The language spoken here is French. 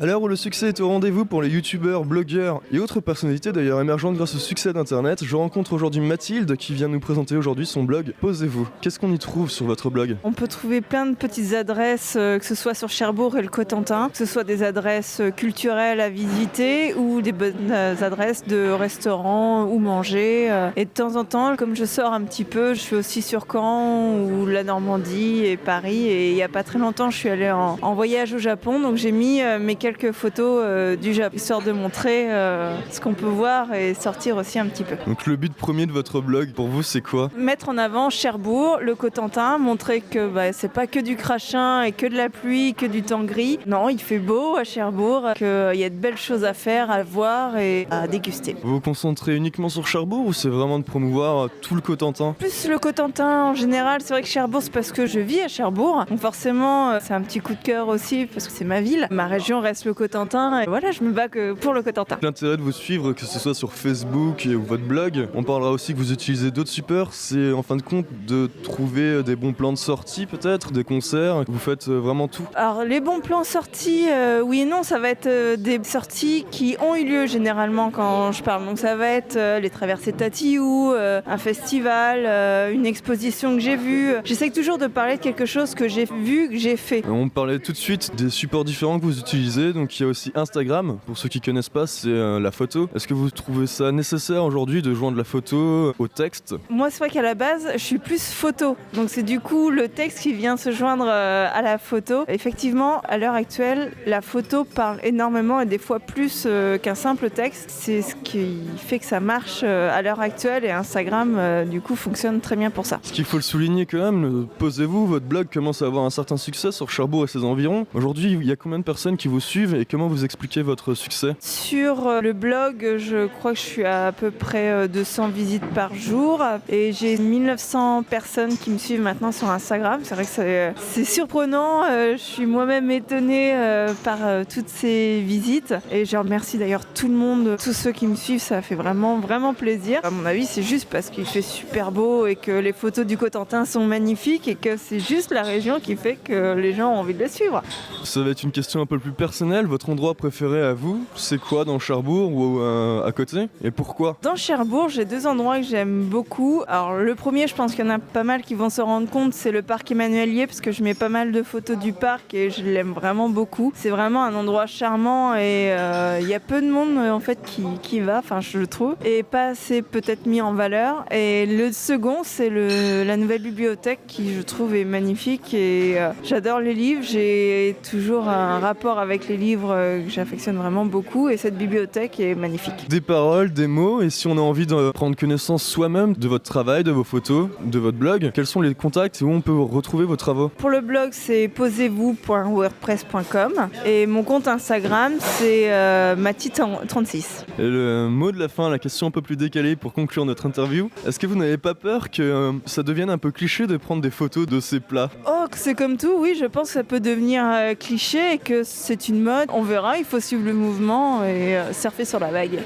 À l'heure où le succès est au rendez-vous pour les youtubeurs, blogueurs et autres personnalités d'ailleurs émergentes grâce au succès d'internet, je rencontre aujourd'hui Mathilde qui vient nous présenter aujourd'hui son blog Posez-vous. Qu'est-ce qu'on y trouve sur votre blog? On peut trouver plein de petites adresses, que ce soit sur Cherbourg et le Cotentin, que ce soit des adresses culturelles à visiter ou des bonnes adresses de restaurants où manger. Et de temps en temps, comme je sors un petit peu, je suis aussi sur Caen ou la Normandie et Paris. Et il n'y a pas très longtemps, je suis allée en voyage au Japon, donc j'ai mis mes quelques photos du Japon, histoire de montrer ce qu'on peut voir et sortir aussi un petit peu. Donc le but premier de votre blog pour vous c'est quoi? Mettre en avant Cherbourg, le Cotentin, montrer que c'est pas que du crachin et que de la pluie, que du temps gris. Non, il fait beau à Cherbourg, qu'il y a de belles choses à faire, à voir et à déguster. Vous vous concentrez uniquement sur Cherbourg ou c'est vraiment de promouvoir tout le Cotentin? Plus le Cotentin en général, c'est vrai que Cherbourg c'est parce que je vis à Cherbourg, donc forcément c'est un petit coup de cœur aussi parce que c'est ma ville. Ma région reste le Cotentin et voilà, je me bats que pour le Cotentin. L'intérêt de vous suivre, que ce soit sur Facebook ou votre blog, on parlera aussi que vous utilisez d'autres supports, c'est en fin de compte de trouver des bons plans de sortie peut-être, des concerts, vous faites vraiment tout. Alors les bons plans sorties, oui et non, ça va être des sorties qui ont eu lieu généralement quand je parle. Donc ça va être les traversées Tatiou, un festival, une exposition que j'ai vue. J'essaie toujours de parler de quelque chose que j'ai vu, que j'ai fait. On parlait tout de suite des supports différents que vous utilisez, donc il y a aussi Instagram, pour ceux qui connaissent pas, c'est la photo. Est-ce que vous trouvez ça nécessaire aujourd'hui de joindre la photo au texte? Moi c'est vrai qu'à la base je suis plus photo, donc c'est du coup le texte qui vient se joindre à la photo. Effectivement, à l'heure actuelle, la photo parle énormément et des fois plus qu'un simple texte. C'est ce qui fait que ça marche à l'heure actuelle et Instagram du coup fonctionne très bien pour ça. Ce qu'il faut le souligner quand même, Posez-vous, votre blog commence à avoir un certain succès sur Cherbourg et ses environs. Aujourd'hui, il y a combien de personnes qui vous suivent et comment vous expliquez votre succès? Sur le blog, je crois que je suis à peu près 200 visites par jour et j'ai 1900 personnes qui me suivent maintenant sur Instagram. C'est vrai que c'est surprenant, je suis moi-même étonnée par toutes ces visites et je remercie d'ailleurs tout le monde, tous ceux qui me suivent, ça fait vraiment plaisir. À mon avis, c'est juste parce qu'il fait super beau et que les photos du Cotentin sont magnifiques et que c'est juste la région qui fait que les gens ont envie de le suivre. Ça va être une question un peu plus personnelle, votre endroit préféré à vous, c'est quoi dans Cherbourg ou à côté et pourquoi? Dans Cherbourg, j'ai deux endroits que j'aime beaucoup. Alors le premier, je pense qu'il y en a pas mal qui vont se rendre compte, c'est le parc Emmanuelier parce que je mets pas mal de photos du parc et je l'aime vraiment beaucoup. C'est vraiment un endroit charmant et il y a peu de monde en fait qui va, enfin je le trouve, et pas assez peut-être mis en valeur. Et le second, c'est la nouvelle bibliothèque qui je trouve est magnifique et j'adore les livres. J'ai toujours un rapport avec les livres que j'affectionne vraiment beaucoup et cette bibliothèque est magnifique. Des paroles, des mots, et si on a envie de prendre connaissance soi-même de votre travail, de vos photos, de votre blog, quels sont les contacts et où on peut retrouver vos travaux? Pour le blog, c'est posez-vous.wordpress.com et mon compte Instagram, c'est Mati36. Et le mot de la fin, la question un peu plus décalée pour conclure notre interview, est-ce que vous n'avez pas peur que ça devienne un peu cliché de prendre des photos de ces plats? Oh, c'est comme tout, oui, je pense que ça peut devenir cliché et que c'est une mode. On verra, il faut suivre le mouvement et surfer sur la vague.